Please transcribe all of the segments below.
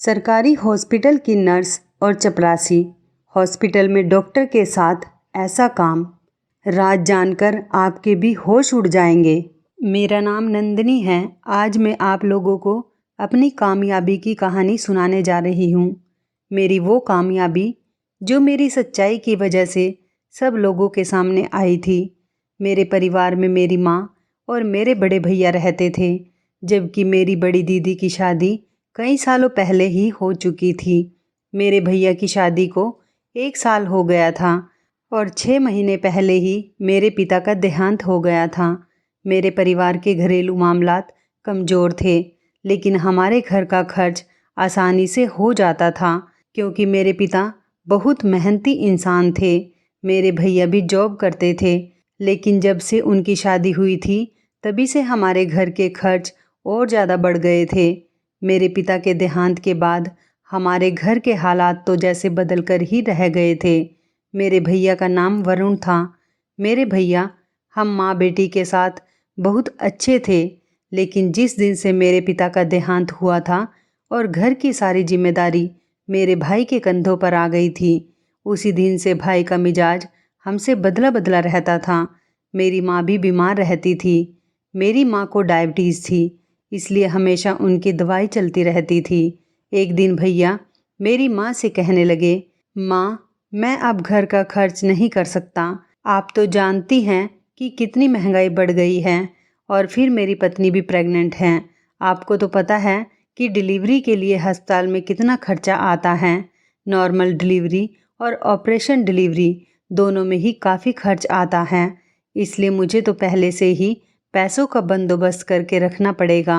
सरकारी हॉस्पिटल की नर्स और चपरासी, हॉस्पिटल में डॉक्टर के साथ ऐसा काम। राज जानकर आपके भी होश उड़ जाएंगे। मेरा नाम नंदिनी है। आज मैं आप लोगों को अपनी कामयाबी की कहानी सुनाने जा रही हूँ। मेरी वो कामयाबी जो मेरी सच्चाई की वजह से सब लोगों के सामने आई थी। मेरे परिवार में मेरी माँ और मेरे बड़े भैया रहते थे, जबकि मेरी बड़ी दीदी की शादी कई सालों पहले ही हो चुकी थी। मेरे भैया की शादी को 1 साल हो गया था और 6 महीने पहले ही मेरे पिता का देहांत हो गया था। मेरे परिवार के घरेलू मामलात कमज़ोर थे, लेकिन हमारे घर का खर्च आसानी से हो जाता था क्योंकि मेरे पिता बहुत मेहनती इंसान थे। मेरे भैया भी जॉब करते थे, लेकिन जब से उनकी शादी हुई थी तभी से हमारे घर के खर्च और ज़्यादा बढ़ गए थे। मेरे पिता के देहांत के बाद हमारे घर के हालात तो जैसे बदल कर ही रह गए थे। मेरे भैया का नाम वरुण था। मेरे भैया हम माँ बेटी के साथ बहुत अच्छे थे, लेकिन जिस दिन से मेरे पिता का देहांत हुआ था और घर की सारी जिम्मेदारी मेरे भाई के कंधों पर आ गई थी, उसी दिन से भाई का मिजाज हमसे बदला बदला रहता था। मेरी माँ भी बीमार रहती थी। मेरी माँ को डायबिटीज़ थी, इसलिए हमेशा उनकी दवाई चलती रहती थी। एक दिन भैया मेरी माँ से कहने लगे, माँ मैं अब घर का खर्च नहीं कर सकता। आप तो जानती हैं कि कितनी महंगाई बढ़ गई है, और फिर मेरी पत्नी भी प्रेग्नेंट है। आपको तो पता है कि डिलीवरी के लिए अस्पताल में कितना खर्चा आता है। नॉर्मल डिलीवरी और ऑपरेशन डिलीवरी दोनों में ही काफ़ी खर्च आता है, इसलिए मुझे तो पहले से ही पैसों का बंदोबस्त करके रखना पड़ेगा।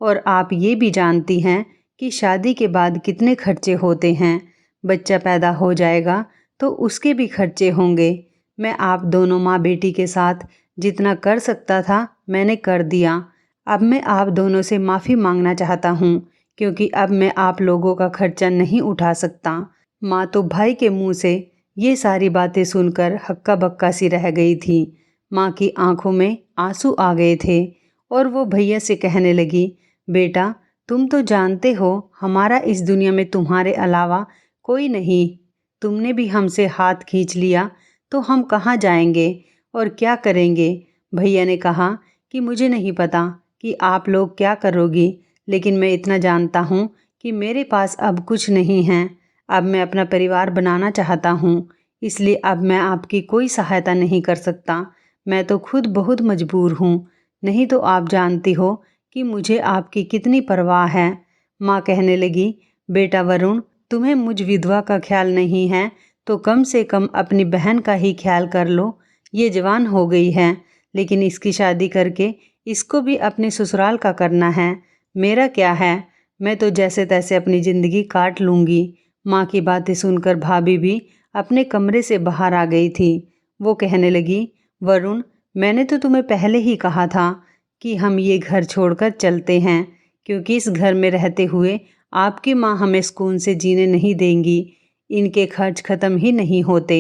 और आप ये भी जानती हैं कि शादी के बाद कितने खर्चे होते हैं। बच्चा पैदा हो जाएगा तो उसके भी खर्चे होंगे। मैं आप दोनों माँ बेटी के साथ जितना कर सकता था मैंने कर दिया। अब मैं आप दोनों से माफ़ी मांगना चाहता हूँ, क्योंकि अब मैं आप लोगों का खर्चा नहीं उठा सकता। माँ तो भाई के मुँह से ये सारी बातें सुनकर हक्का बक्का सी रह गई थी। माँ की आंखों में आंसू आ गए थे और वो भैया से कहने लगी, बेटा तुम तो जानते हो हमारा इस दुनिया में तुम्हारे अलावा कोई नहीं। तुमने भी हमसे हाथ खींच लिया तो हम कहाँ जाएंगे और क्या करेंगे। भैया ने कहा कि मुझे नहीं पता कि आप लोग क्या करोगी, लेकिन मैं इतना जानता हूँ कि मेरे पास अब कुछ नहीं है। अब मैं अपना परिवार बनाना चाहता हूँ, इसलिए अब मैं आपकी कोई सहायता नहीं कर सकता। मैं तो खुद बहुत मजबूर हूँ। नहीं तो आप जानती हो कि मुझे आपकी कितनी परवाह है। माँ कहने लगी, बेटा वरुण तुम्हें मुझ विधवा का ख्याल नहीं है तो कम से कम अपनी बहन का ही ख्याल कर लो। ये जवान हो गई है, लेकिन इसकी शादी करके इसको भी अपने ससुराल का करना है। मेरा क्या है, मैं तो जैसे तैसे अपनी ज़िंदगी काट लूँगी। माँ की बातें सुनकर भाभी भी अपने कमरे से बाहर आ गई थी। वो कहने लगी, वरुण मैंने तो तुम्हें पहले ही कहा था कि हम ये घर छोड़कर चलते हैं, क्योंकि इस घर में रहते हुए आपकी माँ हमें सुकून से जीने नहीं देंगी। इनके खर्च ख़त्म ही नहीं होते।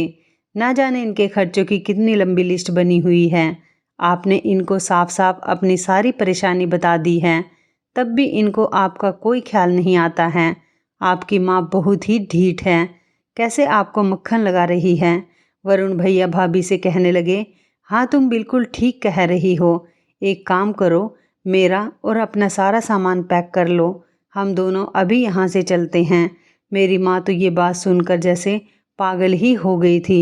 ना जाने इनके खर्चों की कितनी लंबी लिस्ट बनी हुई है। आपने इनको साफ साफ अपनी सारी परेशानी बता दी है, तब भी इनको आपका कोई ख्याल नहीं आता है। आपकी माँ बहुत ही ढीठ है, कैसे आपको मक्खन लगा रही है। वरुण भैया भाभी से कहने लगे, हाँ तुम बिल्कुल ठीक कह रही हो। एक काम करो, मेरा और अपना सारा सामान पैक कर लो। हम दोनों अभी यहाँ से चलते हैं। मेरी माँ तो ये बात सुनकर जैसे पागल ही हो गई थी।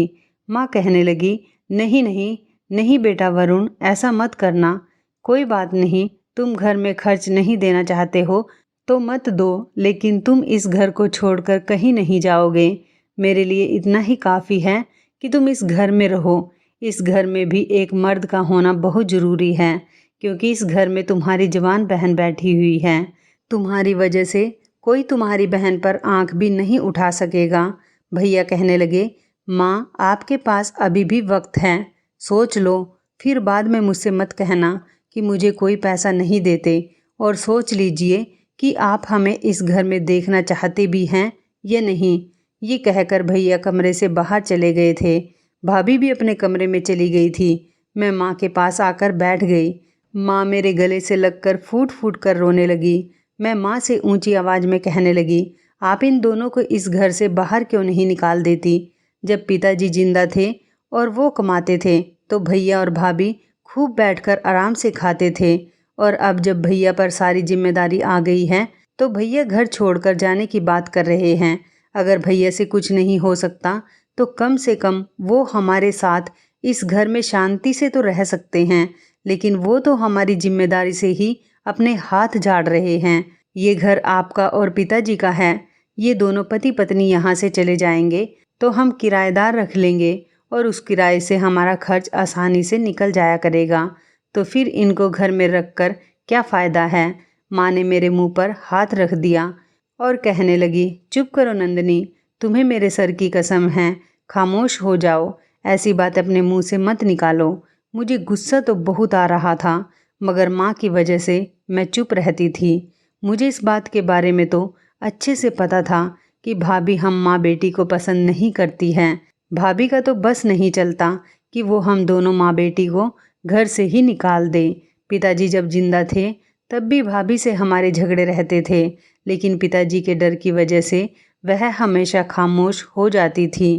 माँ कहने लगी, नहीं नहीं नहीं बेटा वरुण ऐसा मत करना। कोई बात नहीं, तुम घर में खर्च नहीं देना चाहते हो तो मत दो, लेकिन तुम इस घर को छोड़कर कहीं नहीं जाओगे। मेरे लिए इतना ही काफ़ी है कि तुम इस घर में रहो। इस घर में भी एक मर्द का होना बहुत ज़रूरी है, क्योंकि इस घर में तुम्हारी जवान बहन बैठी हुई है। तुम्हारी वजह से कोई तुम्हारी बहन पर आंख भी नहीं उठा सकेगा। भैया कहने लगे, माँ आपके पास अभी भी वक्त है, सोच लो। फिर बाद में मुझसे मत कहना कि मुझे कोई पैसा नहीं देते। और सोच लीजिए कि आप हमें इस घर में देखना चाहते भी हैं या नहीं। ये कहकर भैया कमरे से बाहर चले गए थे। भाभी भी अपने कमरे में चली गई थी। मैं माँ के पास आकर बैठ गई। माँ मेरे गले से लगकर फूट फूट कर रोने लगी। मैं माँ से ऊंची आवाज़ में कहने लगी, आप इन दोनों को इस घर से बाहर क्यों नहीं निकाल देती? जब पिताजी जिंदा थे और वो कमाते थे तो भैया और भाभी खूब बैठकर आराम से खाते थे, और अब जब भैया पर सारी जिम्मेदारी आ गई है तो भैया घर छोड़कर जाने की बात कर रहे हैं। अगर भैया से कुछ नहीं हो सकता तो कम से कम वो हमारे साथ इस घर में शांति से तो रह सकते हैं, लेकिन वो तो हमारी जिम्मेदारी से ही अपने हाथ झाड़ रहे हैं। ये घर आपका और पिताजी का है। ये दोनों पति पत्नी यहाँ से चले जाएंगे तो हम किराएदार रख लेंगे और उस किराए से हमारा खर्च आसानी से निकल जाया करेगा। तो फिर इनको घर में रखकर क्या फ़ायदा है? माँ ने मेरे मुंह पर हाथ रख दिया और कहने लगी, चुप करो नंदिनी, तुम्हें मेरे सर की कसम है, खामोश हो जाओ। ऐसी बात अपने मुंह से मत निकालो। मुझे गुस्सा तो बहुत आ रहा था, मगर माँ की वजह से मैं चुप रहती थी। मुझे इस बात के बारे में तो अच्छे से पता था कि भाभी हम माँ बेटी को पसंद नहीं करती हैं। भाभी का तो बस नहीं चलता कि वो हम दोनों माँ बेटी को घर से ही निकाल दे। पिताजी जब जिंदा थे तब भी भाभी से हमारे झगड़े रहते थे, लेकिन पिताजी के डर की वजह से वह हमेशा खामोश हो जाती थी।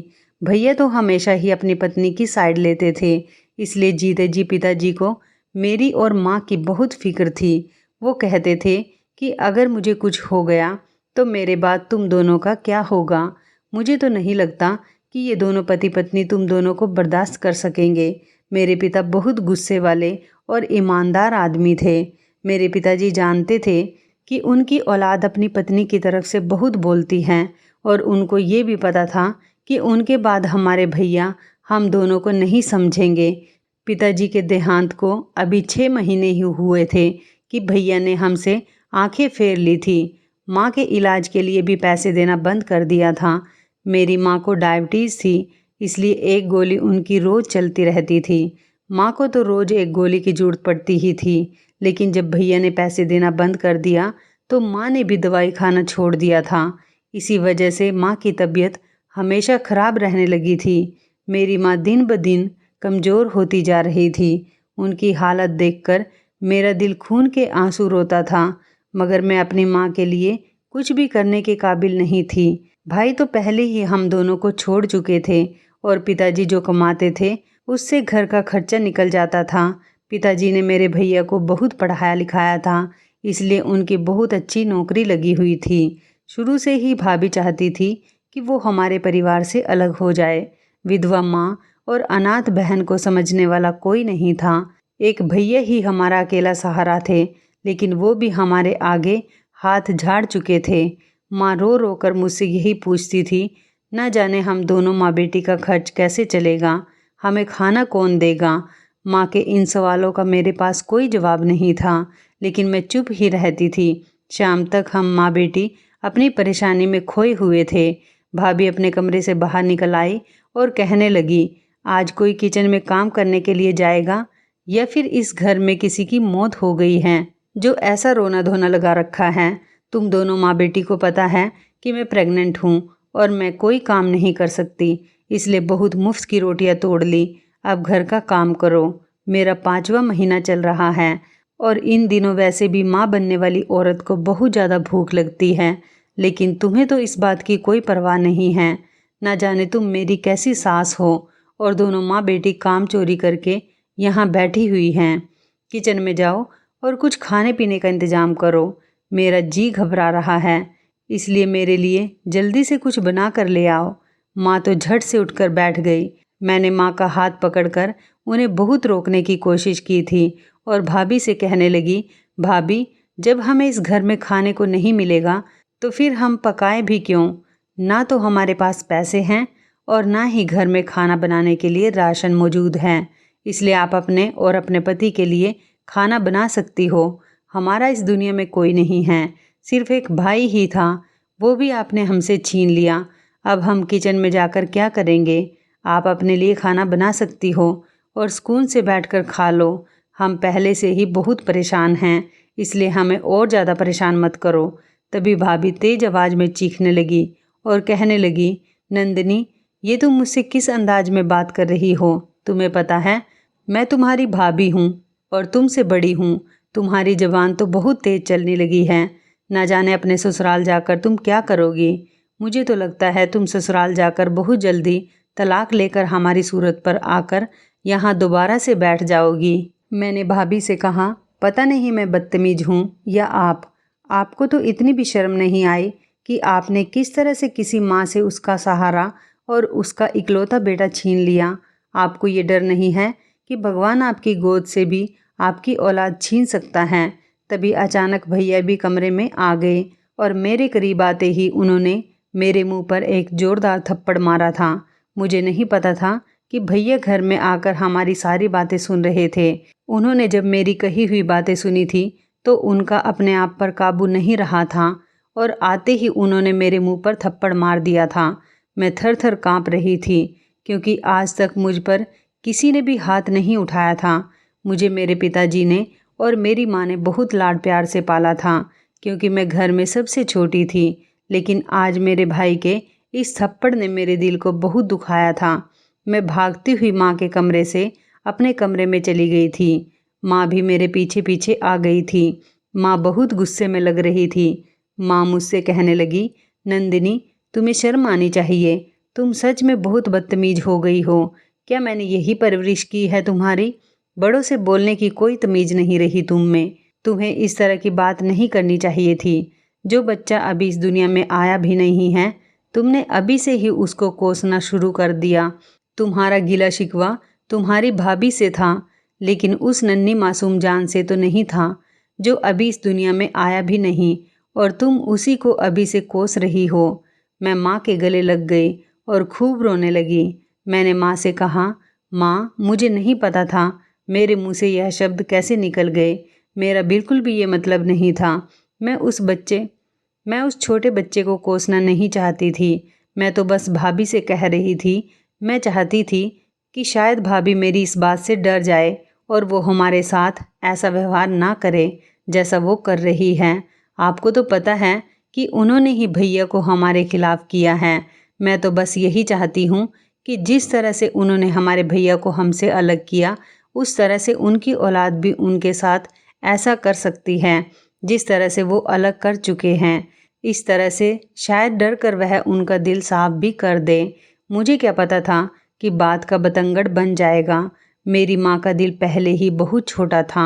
भैया तो हमेशा ही अपनी पत्नी की साइड लेते थे, इसलिए जीते जी पिताजी को मेरी और माँ की बहुत फिक्र थी। वो कहते थे कि अगर मुझे कुछ हो गया तो मेरे बाद तुम दोनों का क्या होगा। मुझे तो नहीं लगता कि ये दोनों पति पत्नी तुम दोनों को बर्दाश्त कर सकेंगे। मेरे पिता बहुत गुस्से वाले और ईमानदार आदमी थे। मेरे पिताजी जानते थे कि उनकी औलाद अपनी पत्नी की तरफ से बहुत बोलती हैं, और उनको ये भी पता था कि उनके बाद हमारे भैया हम दोनों को नहीं समझेंगे। पिताजी के देहांत को अभी 6 महीने ही हुए थे कि भैया ने हमसे आंखें फेर ली थी। माँ के इलाज के लिए भी पैसे देना बंद कर दिया था। मेरी माँ को डायबिटीज़ थी, इसलिए एक गोली उनकी रोज़ चलती रहती थी। माँ को तो रोज़ एक गोली की ज़रूरत पड़ती ही थी, लेकिन जब भैया ने पैसे देना बंद कर दिया तो माँ ने भी दवाई खाना छोड़ दिया था। इसी वजह से माँ की तबीयत हमेशा ख़राब रहने लगी थी। मेरी माँ दिन ब दिन कमज़ोर होती जा रही थी। उनकी हालत देखकर मेरा दिल खून के आंसू रोता था, मगर मैं अपनी माँ के लिए कुछ भी करने के काबिल नहीं थी। भाई तो पहले ही हम दोनों को छोड़ चुके थे, और पिताजी जो कमाते थे उससे घर का खर्चा निकल जाता था। पिताजी ने मेरे भैया को बहुत पढ़ाया लिखाया था, इसलिए उनकी बहुत अच्छी नौकरी लगी हुई थी। शुरू से ही भाभी चाहती थी कि वो हमारे परिवार से अलग हो जाए। विधवा माँ और अनाथ बहन को समझने वाला कोई नहीं था। एक भैया ही हमारा अकेला सहारा थे, लेकिन वो भी हमारे आगे हाथ झाड़ चुके थे। माँ रो रो कर मुझसे यही पूछती थी, न जाने हम दोनों माँ बेटी का खर्च कैसे चलेगा, हमें खाना कौन देगा। माँ के इन सवालों का मेरे पास कोई जवाब नहीं था, लेकिन मैं चुप ही रहती थी। शाम तक हम माँ बेटी अपनी परेशानी में खोए हुए थे। भाभी अपने कमरे से बाहर निकल आई और कहने लगी, आज कोई किचन में काम करने के लिए जाएगा या फिर इस घर में किसी की मौत हो गई है जो ऐसा रोना धोना लगा रखा है। तुम दोनों माँ बेटी को पता है कि मैं प्रेग्नेंट हूँ और मैं कोई काम नहीं कर सकती, इसलिए बहुत मुफ्त की रोटियाँ तोड़ ली। अब घर का काम करो। मेरा 5वां महीना चल रहा है और इन दिनों वैसे भी माँ बनने वाली औरत को बहुत ज़्यादा भूख लगती है, लेकिन तुम्हें तो इस बात की कोई परवाह नहीं है। ना जाने तुम मेरी कैसी सास हो, और दोनों माँ बेटी काम चोरी करके यहाँ बैठी हुई हैं। किचन में जाओ और कुछ खाने पीने का इंतज़ाम करो। मेरा जी घबरा रहा है, इसलिए मेरे लिए जल्दी से कुछ बना कर ले आओ। माँ तो झट से उठकर बैठ गई। मैंने माँ का हाथ पकड़कर उन्हें बहुत रोकने की कोशिश की थी और भाभी से कहने लगी, भाभी, जब हमें इस घर में खाने को नहीं मिलेगा तो फिर हम पकाएं भी क्यों? ना तो हमारे पास पैसे हैं और ना ही घर में खाना बनाने के लिए राशन मौजूद है, इसलिए आप अपने और अपने पति के लिए खाना बना सकती हो। हमारा इस दुनिया में कोई नहीं है, सिर्फ एक भाई ही था, वो भी आपने हमसे छीन लिया। अब हम किचन में जाकर क्या करेंगे? आप अपने लिए खाना बना सकती हो और सुकून से बैठकर खा लो। हम पहले से ही बहुत परेशान हैं, इसलिए हमें और ज़्यादा परेशान मत करो। तभी भाभी तेज आवाज़ में चीखने लगी और कहने लगी, नंदिनी, ये तुम मुझसे किस अंदाज में बात कर रही हो? तुम्हें पता है मैं तुम्हारी भाभी हूँ और तुमसे बड़ी हूँ। तुम्हारी ज़बान तो बहुत तेज चलने लगी है। ना जाने अपने ससुराल जाकर तुम क्या करोगी। मुझे तो लगता है तुम ससुराल जाकर बहुत जल्दी तलाक लेकर हमारी सूरत पर आकर यहाँ दोबारा से बैठ जाओगी। मैंने भाभी से कहा, पता नहीं मैं बदतमीज हूँ या आपको तो इतनी भी शर्म नहीं आई कि आपने किस तरह से किसी माँ से उसका सहारा और उसका इकलौता बेटा छीन लिया। आपको ये डर नहीं है कि भगवान आपकी गोद से भी आपकी औलाद छीन सकता है। तभी अचानक भैया भी कमरे में आ गए और मेरे करीब आते ही उन्होंने मेरे मुंह पर एक जोरदार थप्पड़ मारा था। मुझे नहीं पता था कि भैया घर में आकर हमारी सारी बातें सुन रहे थे। उन्होंने जब मेरी कही हुई बातें सुनी थी तो उनका अपने आप पर काबू नहीं रहा था और आते ही उन्होंने मेरे मुंह पर थप्पड़ मार दिया था। मैं थर थर काँप रही थी क्योंकि आज तक मुझ पर किसी ने भी हाथ नहीं उठाया था। मुझे मेरे पिताजी ने और मेरी माँ ने बहुत लाड प्यार से पाला था क्योंकि मैं घर में सबसे छोटी थी। लेकिन आज मेरे भाई के इस थप्पड़ ने मेरे दिल को बहुत दुखाया था। मैं भागती हुई माँ के कमरे से अपने कमरे में चली गई थी। माँ भी मेरे पीछे पीछे आ गई थी। माँ बहुत गुस्से में लग रही थी। माँ मुझसे कहने लगी, नंदिनी तुम्हें शर्म आनी चाहिए, तुम सच में बहुत बदतमीज हो गई हो। क्या मैंने यही परवरिश की है तुम्हारी? बड़ों से बोलने की कोई तमीज़ नहीं रही तुम में। तुम्हें इस तरह की बात नहीं करनी चाहिए थी। जो बच्चा अभी इस दुनिया में आया भी नहीं है, तुमने अभी से ही उसको कोसना शुरू कर दिया। तुम्हारा गिला शिकवा तुम्हारी भाभी से था, लेकिन उस नन्ही मासूम जान से तो नहीं था जो अभी इस दुनिया में आया भी नहीं, और तुम उसी को अभी से कोस रही हो। मैं माँ के गले लग गई और खूब रोने लगी। मैंने माँ से कहा, माँ मुझे नहीं पता था मेरे मुंह से यह शब्द कैसे निकल गए। मेरा बिल्कुल भी ये मतलब नहीं था। मैं उस छोटे बच्चे को कोसना नहीं चाहती थी। मैं तो बस भाभी से कह रही थी। मैं चाहती थी कि शायद भाभी मेरी इस बात से डर जाए और वो हमारे साथ ऐसा व्यवहार ना करे जैसा वो कर रही है। आपको तो पता है कि उन्होंने ही भैया को हमारे खिलाफ किया है। मैं तो बस यही चाहती हूँ कि जिस तरह से उन्होंने हमारे भैया को हमसे अलग किया, उस तरह से उनकी औलाद भी उनके साथ ऐसा कर सकती है जिस तरह से वो अलग कर चुके हैं। इस तरह से शायद डर कर वह उनका दिल साफ भी कर दे। मुझे क्या पता था कि बात का बतंगड़ बन जाएगा। मेरी माँ का दिल पहले ही बहुत छोटा था।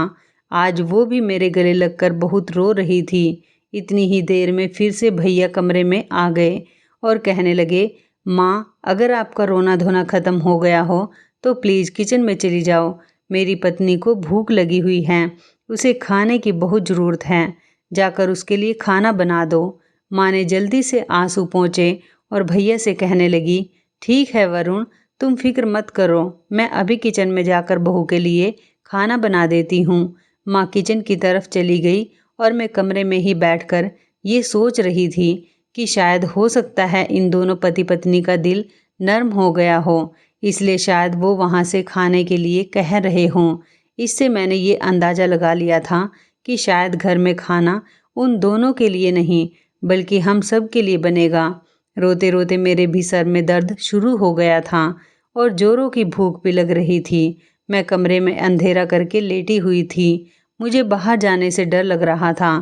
आज वो भी मेरे गले लगकर बहुत रो रही थी। इतनी ही देर में फिर से भैया कमरे में आ गए और कहने लगे, माँ अगर आपका रोना धोना ख़त्म हो गया हो तो प्लीज़ किचन में चली जाओ। मेरी पत्नी को भूख लगी हुई है, उसे खाने की बहुत ज़रूरत है। जाकर उसके लिए खाना बना दो। माँ ने जल्दी से आंसू पोंछे और भैया से कहने लगी, ठीक है वरुण, तुम फिक्र मत करो, मैं अभी किचन में जाकर बहू के लिए खाना बना देती हूँ। माँ किचन की तरफ चली गई और मैं कमरे में ही बैठकर ये सोच रही थी कि शायद हो सकता है इन दोनों पति पत्नी का दिल नर्म हो गया हो, इसलिए शायद वो वहाँ से खाने के लिए कह रहे हों। इससे मैंने ये अंदाज़ा लगा लिया था कि शायद घर में खाना उन दोनों के लिए नहीं बल्कि हम सब के लिए बनेगा। रोते रोते मेरे भी सर में दर्द शुरू हो गया था और जोरों की भूख भी लग रही थी। मैं कमरे में अंधेरा करके लेटी हुई थी। मुझे बाहर जाने से डर लग रहा था।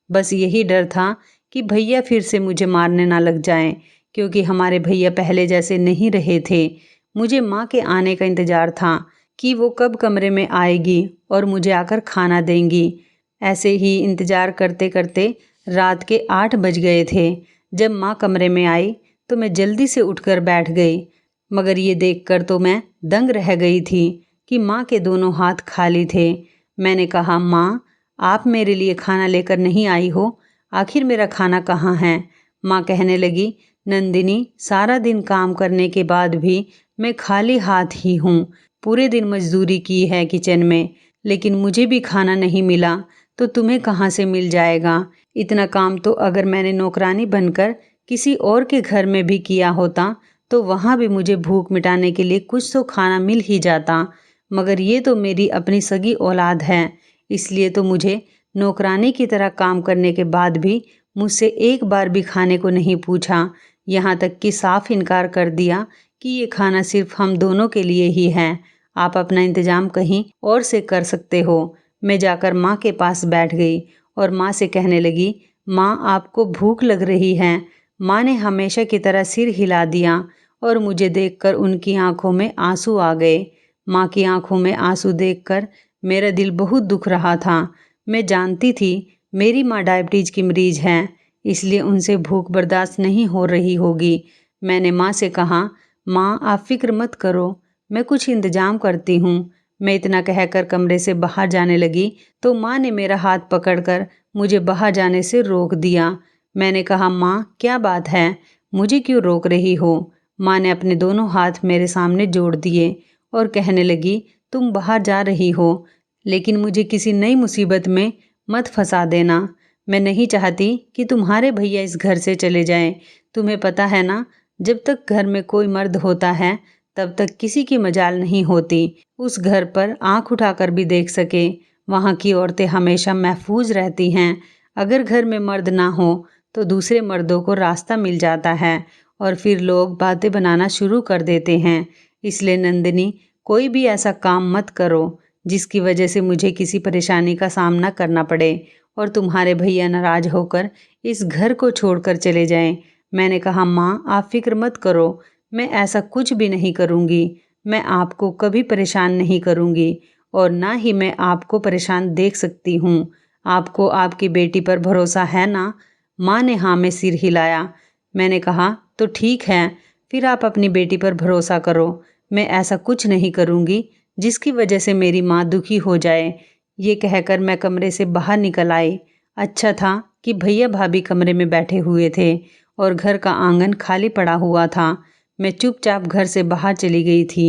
बस यही डर था कि भैया फिर से मुझे मारने ना लग जाएं, क्योंकि हमारे भैया पहले जैसे नहीं रहे थे। मुझे माँ के आने का इंतज़ार था कि वो कब कमरे में आएगी और मुझे आकर खाना देंगी। ऐसे ही इंतज़ार करते करते रात के 8 बज गए थे। जब माँ कमरे में आई तो मैं जल्दी से उठकर बैठ गई, मगर ये देखकर तो मैं दंग रह गई थी कि माँ के दोनों हाथ खाली थे। मैंने कहा, माँ आप मेरे लिए खाना लेकर नहीं आई हो, आखिर मेरा खाना कहाँ है? माँ कहने लगी, नंदिनी सारा दिन काम करने के बाद भी मैं खाली हाथ ही हूँ। पूरे दिन मजदूरी की है किचन में, लेकिन मुझे भी खाना नहीं मिला तो तुम्हें कहाँ से मिल जाएगा? इतना काम तो अगर मैंने नौकरानी बनकर किसी और के घर में भी किया होता तो वहाँ भी मुझे भूख मिटाने के लिए कुछ तो खाना मिल ही जाता, मगर ये तो मेरी अपनी सगी औलाद है, इसलिए तो मुझे नौकरानी की तरह काम करने के बाद भी मुझसे एक बार भी खाने को नहीं पूछा। यहाँ तक कि साफ इनकार कर दिया कि ये खाना सिर्फ हम दोनों के लिए ही है, आप अपना इंतज़ाम कहीं और से कर सकते हो। मैं जाकर माँ के पास बैठ गई और माँ से कहने लगी, माँ आपको भूख लग रही है। माँ ने हमेशा की तरह सिर हिला दिया और मुझे देखकर उनकी आंखों में आंसू आ गए। माँ की आंखों में आंसू देखकर मेरा दिल बहुत दुख रहा था। मैं जानती थी मेरी माँ डायबिटीज़ की मरीज हैं, इसलिए उनसे भूख बर्दाश्त नहीं हो रही होगी। मैंने माँ से कहा, माँ आप फिक्र मत करो, मैं कुछ इंतजाम करती हूँ। मैं इतना कहकर कमरे से बाहर जाने लगी तो माँ ने मेरा हाथ पकड़कर मुझे बाहर जाने से रोक दिया। मैंने कहा, माँ क्या बात है, मुझे क्यों रोक रही हो? माँ ने अपने दोनों हाथ मेरे सामने जोड़ दिए और कहने लगी, तुम बाहर जा रही हो, लेकिन मुझे किसी नई मुसीबत में मत फंसा देना। मैं नहीं चाहती कि तुम्हारे भैया इस घर से चले जाएं। तुम्हें पता है ना, जब तक घर में कोई मर्द होता है तब तक किसी की मजाल नहीं होती उस घर पर आंख उठाकर भी देख सके। वहाँ की औरतें हमेशा महफूज रहती हैं। अगर घर में मर्द ना हो तो दूसरे मर्दों को रास्ता मिल जाता है और फिर लोग बातें बनाना शुरू कर देते हैं। इसलिए नंदिनी, कोई भी ऐसा काम मत करो जिसकी वजह से मुझे किसी परेशानी का सामना करना पड़े और तुम्हारे भैया नाराज होकर इस घर को छोड़कर चले जाएं। मैंने कहा, माँ आप फिक्र मत करो, मैं ऐसा कुछ भी नहीं करूँगी। मैं आपको कभी परेशान नहीं करूँगी और ना ही मैं आपको परेशान देख सकती हूँ। आपको आपकी बेटी पर भरोसा है ना? माँ ने हाँ में सिर हिलाया। मैंने कहा, तो ठीक है, फिर आप अपनी बेटी पर भरोसा करो। मैं ऐसा कुछ नहीं करूँगी जिसकी वजह से मेरी माँ दुखी हो जाए। ये कहकर मैं कमरे से बाहर निकल आई। अच्छा था कि भैया भाभी कमरे में बैठे हुए थे और घर का आंगन खाली पड़ा हुआ था। मैं चुपचाप घर से बाहर चली गई थी।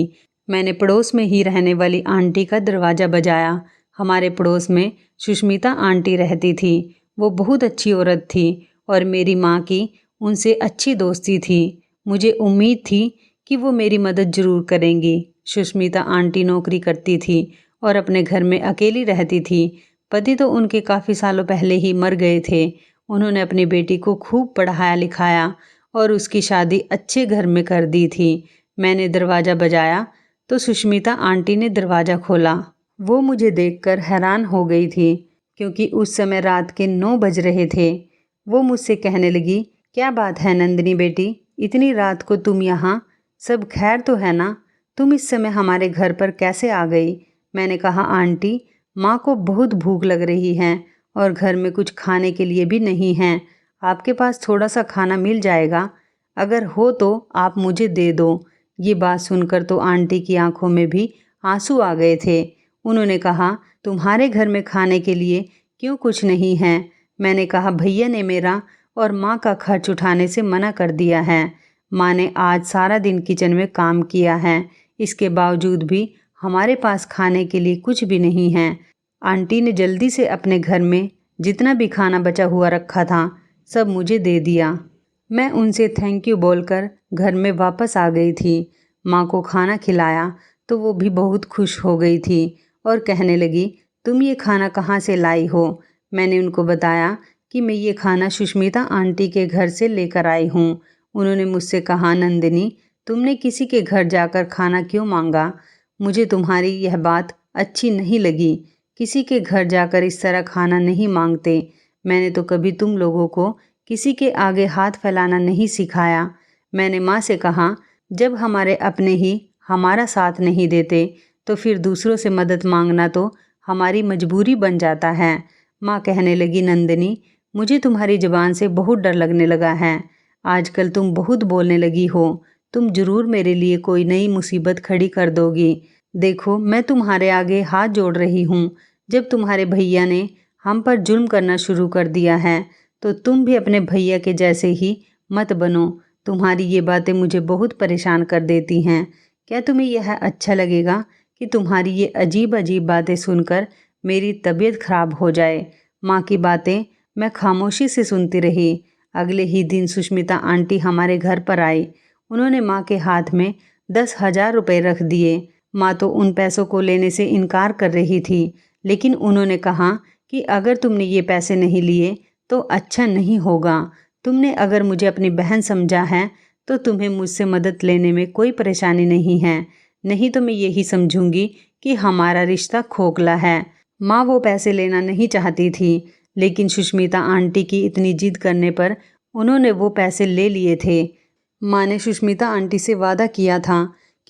मैंने पड़ोस में ही रहने वाली आंटी का दरवाज़ा बजाया। हमारे पड़ोस में सुष्मिता आंटी रहती थी। वो बहुत अच्छी औरत थी और मेरी माँ की उनसे अच्छी दोस्ती थी। मुझे उम्मीद थी कि वो मेरी मदद ज़रूर करेंगी। सुष्मिता आंटी नौकरी करती थी और अपने घर में अकेली रहती थी। पति तो उनके काफ़ी सालों पहले ही मर गए थे। उन्होंने अपनी बेटी को खूब पढ़ाया लिखाया और उसकी शादी अच्छे घर में कर दी थी। मैंने दरवाज़ा बजाया तो सुष्मिता आंटी ने दरवाज़ा खोला। वो मुझे देखकर हैरान हो गई थी क्योंकि उस समय रात के 9 बज रहे थे। वो मुझसे कहने लगी, क्या बात है नंदिनी बेटी, इतनी रात को तुम यहाँ? सब खैर तो है ना? तुम इस समय हमारे घर पर कैसे आ गई? मैंने कहा, आंटी माँ को बहुत भूख लग रही है और घर में कुछ खाने के लिए भी नहीं है। आपके पास थोड़ा सा खाना मिल जाएगा? अगर हो तो आप मुझे दे दो। ये बात सुनकर तो आंटी की आंखों में भी आंसू आ गए थे। उन्होंने कहा, तुम्हारे घर में खाने के लिए क्यों कुछ नहीं है? मैंने कहा, भैया ने मेरा और माँ का खर्च उठाने से मना कर दिया है। माँ ने आज सारा दिन किचन में काम किया है, इसके बावजूद भी हमारे पास खाने के लिए कुछ भी नहीं है। आंटी ने जल्दी से अपने घर में जितना भी खाना बचा हुआ रखा था सब मुझे दे दिया। मैं उनसे थैंक यू बोलकर घर में वापस आ गई थी। माँ को खाना खिलाया तो वो भी बहुत खुश हो गई थी और कहने लगी, तुम ये खाना कहाँ से लाई हो? मैंने उनको बताया कि मैं ये खाना सुष्मिता आंटी के घर से लेकर आई हूँ। उन्होंने मुझसे कहा, नंदिनी तुमने किसी के घर जाकर खाना क्यों मांगा? मुझे तुम्हारी यह बात अच्छी नहीं लगी। किसी के घर जाकर इस तरह खाना नहीं मांगते। मैंने तो कभी तुम लोगों को किसी के आगे हाथ फैलाना नहीं सिखाया। मैंने माँ से कहा, जब हमारे अपने ही हमारा साथ नहीं देते तो फिर दूसरों से मदद मांगना तो हमारी मजबूरी बन जाता है। माँ कहने लगी, नंदिनी मुझे तुम्हारी ज़बान से बहुत डर लगने लगा है। आजकल तुम बहुत बोलने लगी हो। तुम ज़रूर मेरे लिए कोई नई मुसीबत खड़ी कर दोगी। देखो मैं तुम्हारे आगे हाथ जोड़ रही हूँ। जब तुम्हारे भैया ने हम पर जुल्म करना शुरू कर दिया है तो तुम भी अपने भैया के जैसे ही मत बनो। तुम्हारी ये बातें मुझे बहुत परेशान कर देती हैं। क्या तुम्हें यह अच्छा लगेगा कि तुम्हारी ये अजीब अजीब बातें सुनकर मेरी तबीयत खराब हो जाए? माँ की बातें मैं खामोशी से सुनती रही। अगले ही दिन सुष्मिता आंटी हमारे घर पर आई। उन्होंने माँ के हाथ में 10,000 रुपये रख दिए। माँ तो उन पैसों को लेने से इनकार कर रही थी, लेकिन उन्होंने कहा कि अगर तुमने ये पैसे नहीं लिए तो अच्छा नहीं होगा। तुमने अगर मुझे अपनी बहन समझा है तो तुम्हें मुझसे मदद लेने में कोई परेशानी नहीं है, नहीं तो मैं यही समझूंगी कि हमारा रिश्ता खोखला है। माँ वो पैसे लेना नहीं चाहती थी, लेकिन सुष्मिता आंटी की इतनी जिद करने पर उन्होंने वो पैसे ले लिए थे। माँ ने सुष्मिता आंटी से वादा किया था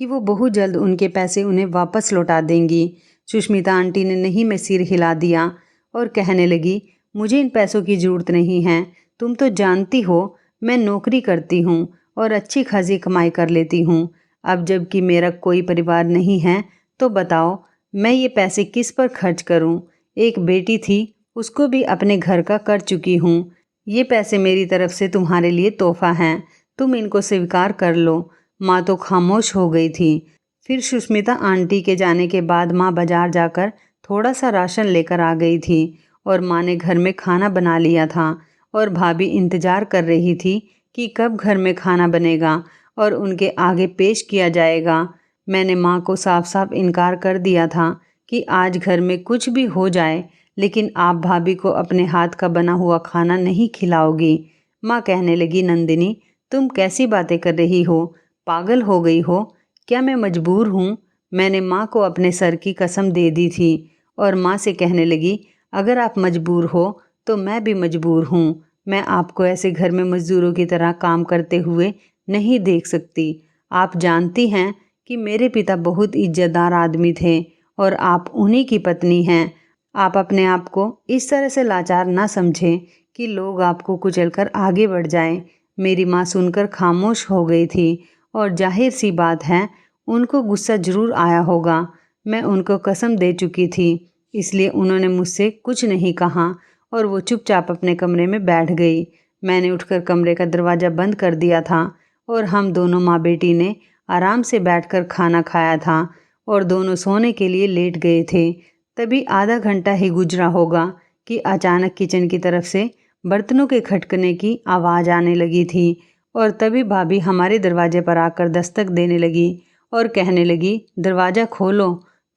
कि वो बहुत जल्द उनके पैसे उन्हें वापस लौटा देंगी। सुष्मिता आंटी ने नहीं में सिर हिला दिया और कहने लगी, मुझे इन पैसों की ज़रूरत नहीं है। तुम तो जानती हो मैं नौकरी करती हूँ और अच्छी खासी कमाई कर लेती हूँ। अब जबकि मेरा कोई परिवार नहीं है तो बताओ मैं ये पैसे किस पर खर्च करूँ। एक बेटी थी, उसको भी अपने घर का कर चुकी हूँ। ये पैसे मेरी तरफ से तुम्हारे लिए तोहफा हैं, तुम इनको स्वीकार कर लो। माँ तो खामोश हो गई थी। फिर सुष्मिता आंटी के जाने के बाद माँ बाजार जाकर थोड़ा सा राशन लेकर आ गई थी और माँ ने घर में खाना बना लिया था और भाभी इंतज़ार कर रही थी कि कब घर में खाना बनेगा और उनके आगे पेश किया जाएगा। मैंने माँ को साफ साफ इनकार कर दिया था कि आज घर में कुछ भी हो जाए लेकिन आप भाभी को अपने हाथ का बना हुआ खाना नहीं खिलाओगी। माँ कहने लगी, नंदिनी तुम कैसी बातें कर रही हो, पागल हो गई हो क्या? मैं मजबूर हूँ। मैंने माँ को अपने सर की कसम दे दी थी और माँ से कहने लगी, अगर आप मजबूर हो तो मैं भी मजबूर हूँ। मैं आपको ऐसे घर में मजदूरों की तरह काम करते हुए नहीं देख सकती। आप जानती हैं कि मेरे पिता बहुत इज्जतदार आदमी थे और आप उन्हीं की पत्नी हैं। आप अपने आप को इस तरह से लाचार ना समझें कि लोग आपको कुचलकर आगे बढ़ जाएं। मेरी माँ सुनकर खामोश हो गई थी और जाहिर सी बात है उनको गुस्सा ज़रूर आया होगा। मैं उनको कसम दे चुकी थी, इसलिए उन्होंने मुझसे कुछ नहीं कहा और वो चुपचाप अपने कमरे में बैठ गई। मैंने उठकर कमरे का दरवाज़ा बंद कर दिया था और हम दोनों माँ बेटी ने आराम से बैठकर खाना खाया था और दोनों सोने के लिए लेट गए थे। तभी आधा घंटा ही गुजरा होगा कि अचानक किचन की तरफ से बर्तनों के खटकने की आवाज़ आने लगी थी और तभी भाभी हमारे दरवाजे पर आकर दस्तक देने लगी और कहने लगी, दरवाज़ा खोलो।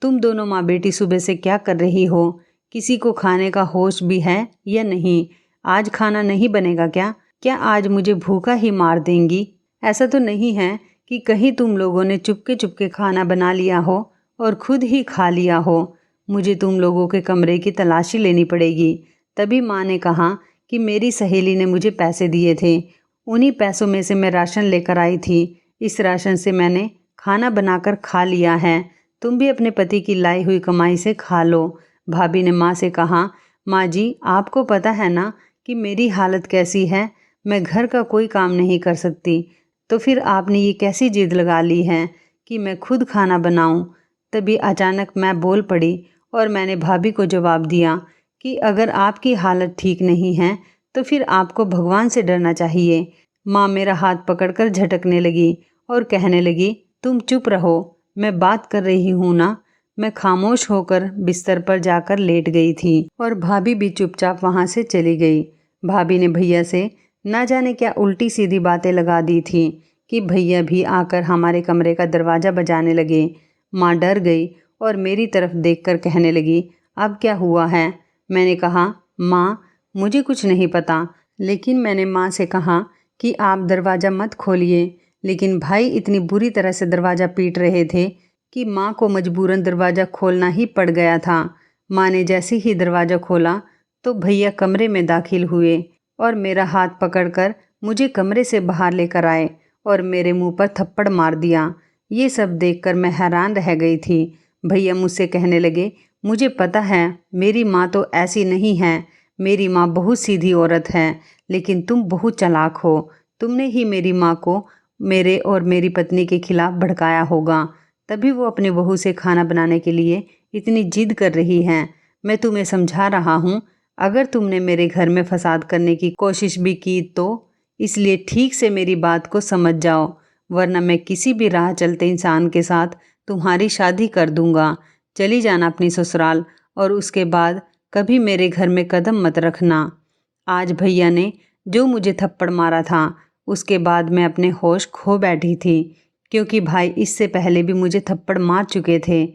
तुम दोनों माँ बेटी सुबह से क्या कर रही हो? किसी को खाने का होश भी है या नहीं? आज खाना नहीं बनेगा क्या? क्या आज मुझे भूखा ही मार देंगी? ऐसा तो नहीं है कि कहीं तुम लोगों ने चुपके चुपके खाना बना लिया हो और खुद ही खा लिया हो। मुझे तुम लोगों के कमरे की तलाशी लेनी पड़ेगी। तभी माँ ने कहा कि मेरी सहेली ने मुझे पैसे दिए थे, उन्हीं पैसों में से मैं राशन लेकर आई थी। इस राशन से मैंने खाना बनाकर खा लिया है। तुम भी अपने पति की लाई हुई कमाई से खा लो। भाभी ने माँ से कहा, माँ जी आपको पता है ना कि मेरी हालत कैसी है, मैं घर का कोई काम नहीं कर सकती, तो फिर आपने ये कैसी जिद लगा ली है कि मैं खुद खाना बनाऊं। तभी अचानक मैं बोल पड़ी और मैंने भाभी को जवाब दिया कि अगर आपकी हालत ठीक नहीं है तो फिर आपको भगवान से डरना चाहिए। माँ मेरा हाथ पकड़कर झटकने लगी और कहने लगी, तुम चुप रहो, मैं बात कर रही हूँ ना। मैं खामोश होकर बिस्तर पर जाकर लेट गई थी और भाभी भी चुपचाप वहाँ से चली गई। भाभी ने भैया से ना जाने क्या उल्टी सीधी बातें लगा दी थी कि भैया भी आकर हमारे कमरे का दरवाज़ा बजाने लगे। माँ डर गई और मेरी तरफ देखकर कहने लगी, अब क्या हुआ है? मैंने कहा, माँ मुझे कुछ नहीं पता, लेकिन मैंने माँ से कहा कि आप दरवाज़ा मत खोलिए, लेकिन भाई इतनी बुरी तरह से दरवाज़ा पीट रहे थे कि माँ को मजबूरन दरवाज़ा खोलना ही पड़ गया था। माँ ने जैसे ही दरवाज़ा खोला तो भैया कमरे में दाखिल हुए और मेरा हाथ पकड़कर मुझे कमरे से बाहर लेकर आए और मेरे मुंह पर थप्पड़ मार दिया। ये सब देखकर मैं हैरान रह गई थी। भैया मुझसे कहने लगे, मुझे पता है मेरी माँ तो ऐसी नहीं है, मेरी माँ बहुत सीधी औरत है, लेकिन तुम बहुत चालाक हो। तुमने ही मेरी माँ को मेरे और मेरी पत्नी के खिलाफ भड़काया होगा, तभी वो अपनी बहू से खाना बनाने के लिए इतनी जिद कर रही हैं। मैं तुम्हें समझा रहा हूँ, अगर तुमने मेरे घर में फसाद करने की कोशिश भी की तो इसलिए ठीक से मेरी बात को समझ जाओ, वरना मैं किसी भी राह चलते इंसान के साथ तुम्हारी शादी कर दूंगा। चली जाना अपनी ससुराल और उसके बाद कभी मेरे घर में कदम मत रखना। आज भैया ने जो मुझे थप्पड़ मारा था उसके बाद मैं अपने होश खो बैठी थी, क्योंकि भाई इससे पहले भी मुझे थप्पड़ मार चुके थे।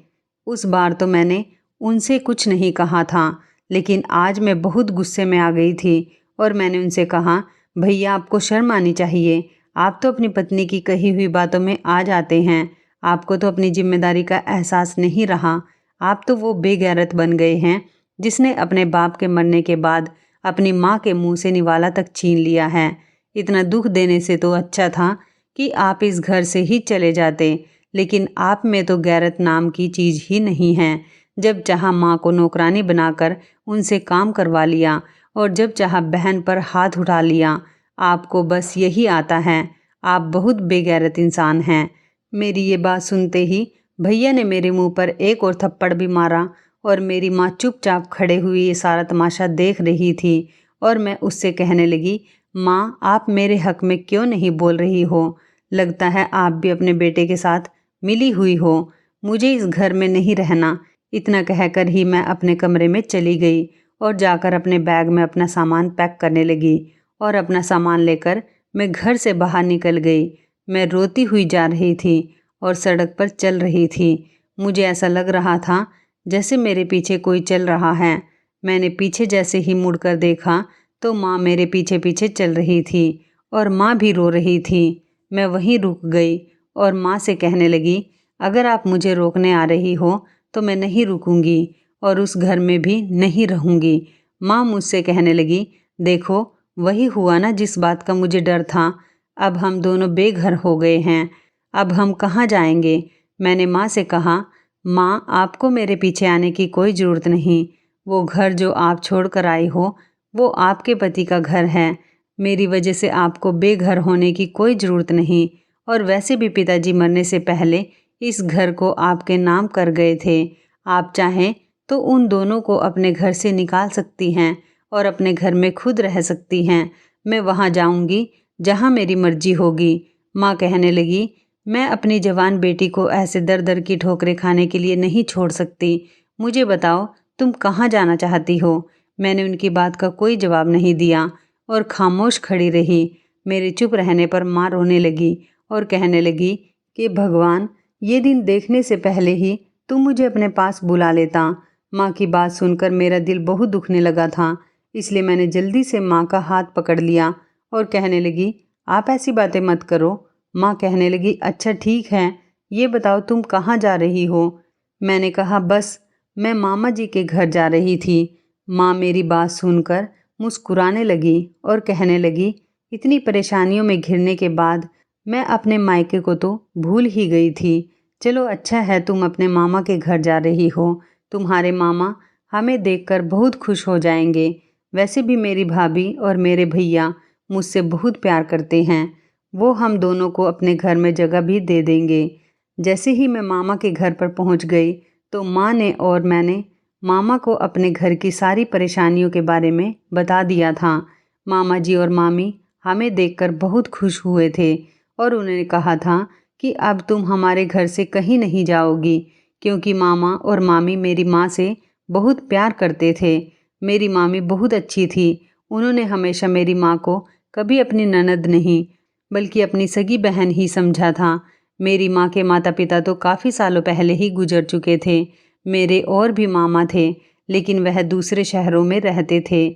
उस बार तो मैंने उनसे कुछ नहीं कहा था, लेकिन आज मैं बहुत गुस्से में आ गई थी और मैंने उनसे कहा, भैया आपको शर्म आनी चाहिए, आप तो अपनी पत्नी की कही हुई बातों में आ जाते हैं। आपको तो अपनी जिम्मेदारी का एहसास नहीं रहा। आप तो वो बेगैरत बन गए हैं जिसने अपने बाप के मरने के बाद अपनी माँ के मुंह से निवाला तक छीन लिया है। इतना दुख देने से तो अच्छा था कि आप इस घर से ही चले जाते, लेकिन आप में तो गैरत नाम की चीज़ ही नहीं है। जब चाहा माँ को नौकरानी बनाकर उनसे काम करवा लिया और जब चाहा बहन पर हाथ उठा लिया। आपको बस यही आता है। आप बहुत बेगैरत इंसान हैं। मेरी ये बात सुनते ही भैया ने मेरे मुंह पर एक और थप्पड़ भी मारा और मेरी माँ चुपचाप खड़े हुई ये सारा तमाशा देख रही थी और मैं उससे कहने लगी, माँ आप मेरे हक में क्यों नहीं बोल रही हो? लगता है आप भी अपने बेटे के साथ मिली हुई हो। मुझे इस घर में नहीं रहना। इतना कहकर ही मैं अपने कमरे में चली गई और जाकर अपने बैग में अपना सामान पैक करने लगी और अपना सामान लेकर मैं घर से बाहर निकल गई। मैं रोती हुई जा रही थी और सड़क पर चल रही थी। मुझे ऐसा लग रहा था जैसे मेरे पीछे कोई चल रहा है। मैंने पीछे जैसे ही मुड़कर देखा तो माँ मेरे पीछे पीछे चल रही थी और माँ भी रो रही थी। मैं वहीं रुक गई और माँ से कहने लगी, अगर आप मुझे रोकने आ रही हो तो मैं नहीं रुकूंगी और उस घर में भी नहीं रहूंगी। माँ मुझसे कहने लगी, देखो वही हुआ ना जिस बात का मुझे डर था। अब हम दोनों बेघर हो गए हैं। अब हम कहाँ जाएंगे? मैंने माँ से कहा, माँ आपको मेरे पीछे आने की कोई ज़रूरत नहीं। वो घर जो आप छोड़ कर आई हो वो आपके पति का घर है। मेरी वजह से आपको बेघर होने की कोई ज़रूरत नहीं। और वैसे भी पिताजी मरने से पहले इस घर को आपके नाम कर गए थे। आप चाहें तो उन दोनों को अपने घर से निकाल सकती हैं और अपने घर में खुद रह सकती हैं। मैं वहाँ जाऊँगी जहाँ मेरी मर्जी होगी। माँ कहने लगी, मैं अपनी जवान बेटी को ऐसे दर दर की ठोकरें खाने के लिए नहीं छोड़ सकती। मुझे बताओ तुम कहाँ जाना चाहती हो? मैंने उनकी बात का कोई जवाब नहीं दिया और खामोश खड़ी रही। मेरे चुप रहने पर माँ रोने लगी और कहने लगी कि भगवान, ये दिन देखने से पहले ही तुम मुझे अपने पास बुला लेता। माँ की बात सुनकर मेरा दिल बहुत दुखने लगा था, इसलिए मैंने जल्दी से माँ का हाथ पकड़ लिया और कहने लगी, आप ऐसी बातें मत करो। माँ कहने लगी, अच्छा ठीक है, ये बताओ तुम कहाँ जा रही हो? मैंने कहा, बस मैं मामा जी के घर जा रही थी। माँ मेरी बात सुनकर मुस्कुराने लगी और कहने लगी, इतनी परेशानियों में घिरने के बाद मैं अपने मायके को तो भूल ही गई थी। चलो अच्छा है तुम अपने मामा के घर जा रही हो। तुम्हारे मामा हमें देखकर बहुत खुश हो जाएंगे। वैसे भी मेरी भाभी और मेरे भैया मुझसे बहुत प्यार करते हैं। वो हम दोनों को अपने घर में जगह भी दे देंगे। जैसे ही मैं मामा के घर पर पहुंच गई तो माँ ने और मैंने मामा को अपने घर की सारी परेशानियों के बारे में बता दिया था। मामा जी और मामी हमें देखकर बहुत खुश हुए थे और उन्होंने कहा था कि अब तुम हमारे घर से कहीं नहीं जाओगी, क्योंकि मामा और मामी मेरी माँ से बहुत प्यार करते थे। मेरी मामी बहुत अच्छी थी। उन्होंने हमेशा मेरी माँ को कभी अपनी ननद नहीं बल्कि अपनी सगी बहन ही समझा था। मेरी माँ के माता पिता तो काफ़ी सालों पहले ही गुजर चुके थे। मेरे और भी मामा थे, लेकिन वह दूसरे शहरों में रहते थे,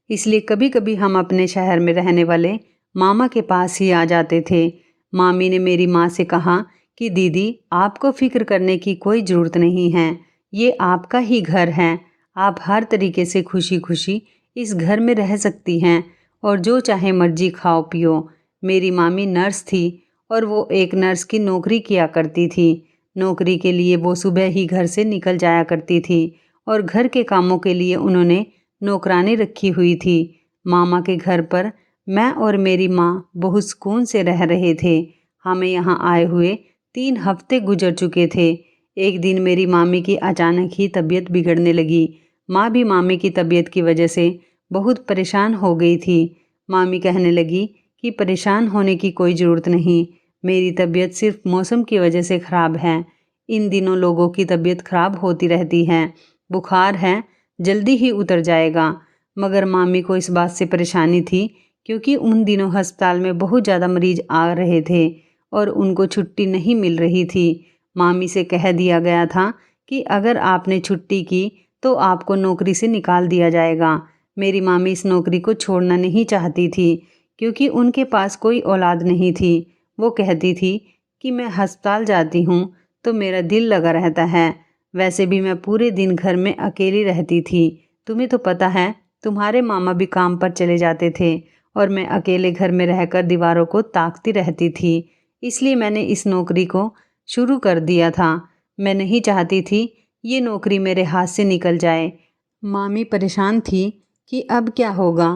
इसलिए कभी कभी हम अपने शहर में रहने वाले मामा के पास ही आ जाते थे। मामी ने मेरी माँ से कहा कि दीदी, आपको फ़िक्र करने की कोई ज़रूरत नहीं है। ये आपका ही घर है। आप हर तरीके से खुशी खुशी इस घर में रह सकती हैं और जो चाहे मर्जी खाओ पियो। मेरी मामी नर्स थी और वो एक नर्स की नौकरी किया करती थी। नौकरी के लिए वो सुबह ही घर से निकल जाया करती थी और घर के कामों के लिए उन्होंने नौकरानी रखी हुई थी। मामा के घर पर मैं और मेरी माँ बहुत सुकून से रह रहे थे। हमें यहाँ आए हुए 3 हफ्ते गुजर चुके थे। एक दिन मेरी मामी की अचानक ही तबीयत बिगड़ने लगी। माँ भी मामी की तबीयत की वजह से बहुत परेशान हो गई थी। मामी कहने लगी कि परेशान होने की कोई ज़रूरत नहीं, मेरी तबीयत सिर्फ मौसम की वजह से ख़राब है। इन दिनों लोगों की तबीयत ख़राब होती रहती है। बुखार है, जल्दी ही उतर जाएगा। मगर मामी को इस बात से परेशानी थी क्योंकि उन दिनों अस्पताल में बहुत ज़्यादा मरीज आ रहे थे और उनको छुट्टी नहीं मिल रही थी। मामी से कह दिया गया था कि अगर आपने छुट्टी की तो आपको नौकरी से निकाल दिया जाएगा। मेरी मामी इस नौकरी को छोड़ना नहीं चाहती थी क्योंकि उनके पास कोई औलाद नहीं थी। वो कहती थी कि मैं अस्पताल जाती हूँ तो मेरा दिल लगा रहता है। वैसे भी मैं पूरे दिन घर में अकेली रहती थी। तुम्हें तो पता है, तुम्हारे मामा भी काम पर चले जाते थे और मैं अकेले घर में रहकर दीवारों को ताकती रहती थी। इसलिए मैंने इस नौकरी को शुरू कर दिया था। मैं नहीं चाहती थी ये नौकरी मेरे हाथ से निकल जाए। मामी परेशान थी कि अब क्या होगा,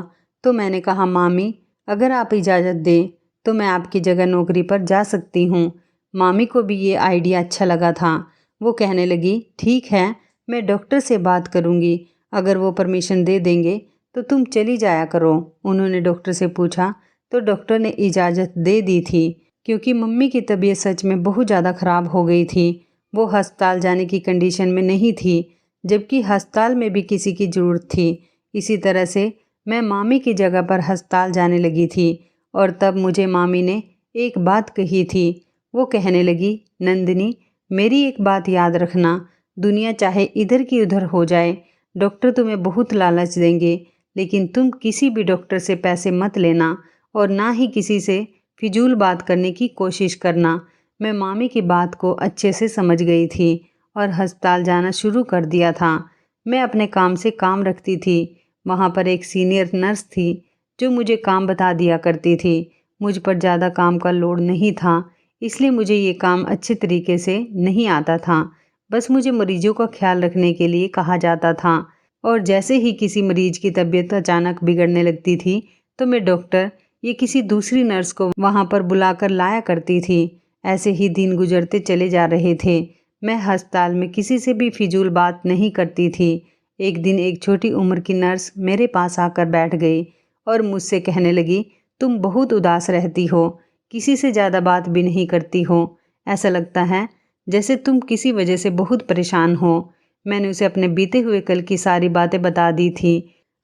तो मैंने कहा मामी अगर आप इजाज़त दें तो मैं आपकी जगह नौकरी पर जा सकती हूँ। मामी को भी ये आइडिया अच्छा लगा था। वो कहने लगी ठीक है, मैं डॉक्टर से बात करूँगी, अगर वो परमिशन दे देंगे तो तुम चली जाया करो। उन्होंने डॉक्टर से पूछा तो डॉक्टर ने इजाज़त दे दी थी, क्योंकि मम्मी की तबीयत सच में बहुत ज़्यादा ख़राब हो गई थी। वो अस्पताल जाने की कंडीशन में नहीं थी, जबकि अस्पताल में भी किसी की ज़रूरत थी। इसी तरह से मैं मामी की जगह पर अस्पताल जाने लगी थी और तब मुझे मामी ने एक बात कही थी। वो कहने लगी नंदिनी, मेरी एक बात याद रखना, दुनिया चाहे इधर की उधर हो जाए, डॉक्टर तुम्हें बहुत लालच देंगे, लेकिन तुम किसी भी डॉक्टर से पैसे मत लेना और ना ही किसी से फिजूल बात करने की कोशिश करना। मैं मामी की बात को अच्छे से समझ गई थी और अस्पताल जाना शुरू कर दिया था। मैं अपने काम से काम रखती थी। वहाँ पर एक सीनियर नर्स थी जो मुझे काम बता दिया करती थी। मुझ पर ज़्यादा काम का लोड नहीं था, इसलिए मुझे ये काम अच्छे तरीके से नहीं आता था। बस मुझे मरीजों का ख्याल रखने के लिए कहा जाता था और जैसे ही किसी मरीज की तबीयत अचानक बिगड़ने लगती थी तो मैं डॉक्टर या किसी दूसरी नर्स को वहाँ पर बुलाकर लाया करती थी। ऐसे ही दिन गुजरते चले जा रहे थे। मैं अस्पताल में किसी से भी फिजूल बात नहीं करती थी। एक दिन एक छोटी उम्र की नर्स मेरे पास आकर बैठ गई और मुझसे कहने लगी तुम बहुत उदास रहती हो, किसी से ज़्यादा बात भी नहीं करती हो, ऐसा लगता है जैसे तुम किसी वजह से बहुत परेशान हो। मैंने उसे अपने बीते हुए कल की सारी बातें बता दी थी।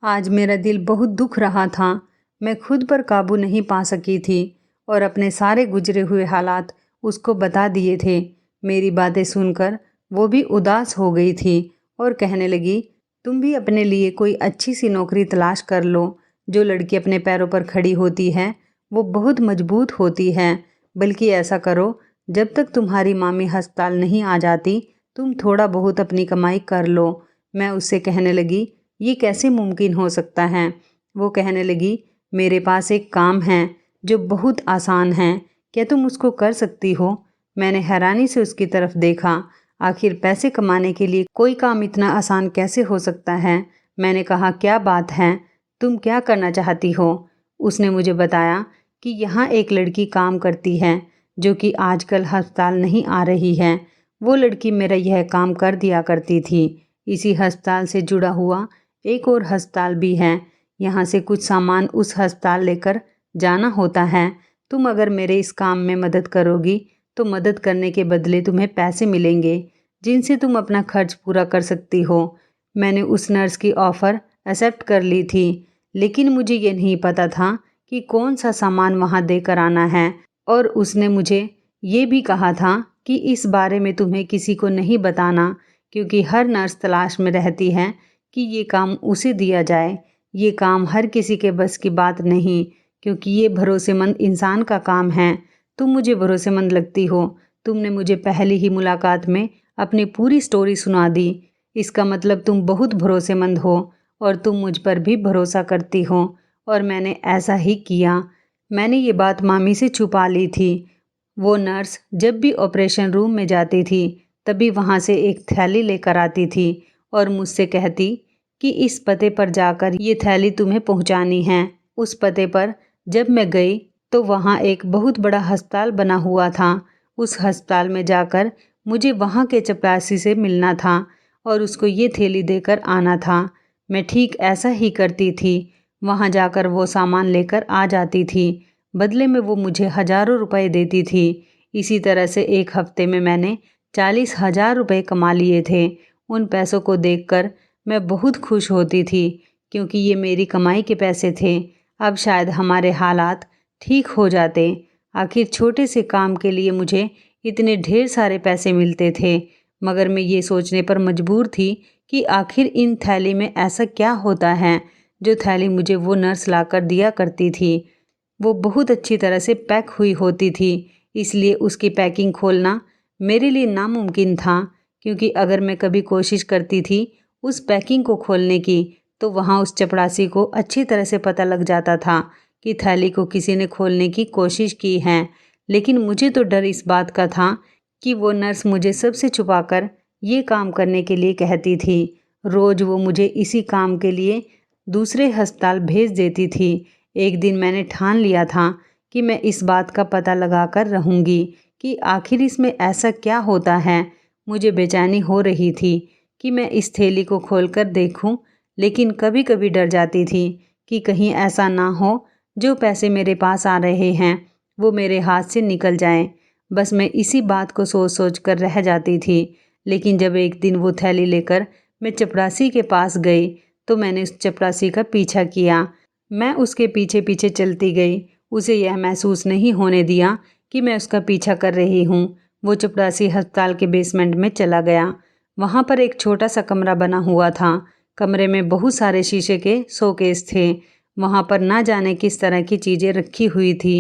आज मेरा दिल बहुत दुख रहा था। मैं खुद पर काबू नहीं पा सकी थी और अपने सारे गुजरे हुए हालात उसको बता दिए थे। मेरी बातें सुनकर वो भी उदास हो गई थी और कहने लगी तुम भी अपने लिए कोई अच्छी सी नौकरी तलाश कर लो। जो लड़की अपने पैरों पर खड़ी होती है वो बहुत मजबूत होती है। बल्कि ऐसा करो, जब तक तुम्हारी मामी अस्पताल नहीं आ जाती तुम थोड़ा बहुत अपनी कमाई कर लो। मैं उससे कहने लगी ये कैसे मुमकिन हो सकता है। वो कहने लगी मेरे पास एक काम है जो बहुत आसान है, क्या तुम उसको कर सकती हो। मैंने हैरानी से उसकी तरफ देखा। आखिर पैसे कमाने के लिए कोई काम इतना आसान कैसे हो सकता है। मैंने कहा क्या बात है, तुम क्या करना चाहती हो। उसने मुझे बताया कि यहाँ एक लड़की काम करती है जो कि आजकल अस्पताल नहीं आ रही है। वो लड़की मेरा यह काम कर दिया करती थी। इसी अस्पताल से जुड़ा हुआ एक और अस्पताल भी है। यहाँ से कुछ सामान उस अस्पताल लेकर जाना होता है। तुम अगर मेरे इस काम में मदद करोगी तो मदद करने के बदले तुम्हें पैसे मिलेंगे जिनसे तुम अपना खर्च पूरा कर सकती हो। मैंने उस नर्स की ऑफ़र एक्सेप्ट कर ली थी, लेकिन मुझे ये नहीं पता था कि कौन सा सामान वहाँ देकर आना है और उसने मुझे ये भी कहा था कि इस बारे में तुम्हें किसी को नहीं बताना, क्योंकि हर नर्स तलाश में रहती है कि ये काम उसे दिया जाए। ये काम हर किसी के बस की बात नहीं, क्योंकि ये भरोसेमंद इंसान का काम है। तुम मुझे भरोसेमंद लगती हो। तुमने मुझे पहली ही मुलाकात में अपनी पूरी स्टोरी सुना दी। इसका मतलब तुम बहुत भरोसेमंद हो और तुम मुझ पर भी भरोसा करती हो। और मैंने ऐसा ही किया। मैंने ये बात मामी से छुपा ली थी। वो नर्स जब भी ऑपरेशन रूम में जाती थी तभी वहाँ से एक थैली लेकर आती थी और मुझसे कहती कि इस पते पर जाकर ये थैली तुम्हें पहुँचानी है। उस पते पर जब मैं गई तो वहाँ एक बहुत बड़ा अस्पताल बना हुआ था। उस अस्पताल में जाकर मुझे वहाँ के चपरासी से मिलना था और उसको ये थैली देकर आना था। मैं ठीक ऐसा ही करती थी। वहाँ जाकर वो सामान लेकर आ जाती थी। बदले में वो मुझे हज़ारों रुपए देती थी। इसी तरह से एक हफ्ते में मैंने 40,000 रुपये कमा लिए थे। उन पैसों को देखकर मैं बहुत खुश होती थी, क्योंकि ये मेरी कमाई के पैसे थे। अब शायद हमारे हालात ठीक हो जाते। आखिर छोटे से काम के लिए मुझे इतने ढेर सारे पैसे मिलते थे, मगर मैं ये सोचने पर मजबूर थी कि आखिर इन थैली में ऐसा क्या होता है। जो थैली मुझे वो नर्स लाकर दिया करती थी वो बहुत अच्छी तरह से पैक हुई होती थी, इसलिए उसकी पैकिंग खोलना मेरे लिए नामुमकिन था, क्योंकि अगर मैं कभी कोशिश करती थी उस पैकिंग को खोलने की तो वहाँ उस चपरासी को अच्छी तरह से पता लग जाता था कि थैली को किसी ने खोलने की कोशिश की है। लेकिन मुझे तो डर इस बात का था कि वो नर्स मुझे सबसे छुपाकर ये काम करने के लिए कहती थी। रोज़ वो मुझे इसी काम के लिए दूसरे अस्पताल भेज देती थी। एक दिन मैंने ठान लिया था कि मैं इस बात का पता लगा कर रहूँगी कि आखिर इसमें ऐसा क्या होता है। मुझे बेचैनी हो रही थी कि मैं इस थैली को खोलकर देखूं, लेकिन कभी कभी डर जाती थी कि कहीं ऐसा ना हो जो पैसे मेरे पास आ रहे हैं वो मेरे हाथ से निकल जाएं। बस मैं इसी बात को सोच सोच कर रह जाती थी। लेकिन जब एक दिन वो थैली लेकर मैं चपरासी के पास गई तो मैंने उस चपरासी का पीछा किया। मैं उसके पीछे पीछे चलती गई। उसे यह महसूस नहीं होने दिया कि मैं उसका पीछा कर रही हूँ। वो चपरासी अस्पताल के बेसमेंट में चला गया। वहाँ पर एक छोटा सा कमरा बना हुआ था। कमरे में बहुत सारे शीशे के शोकेस थे। वहाँ पर ना जाने किस तरह की चीज़ें रखी हुई थी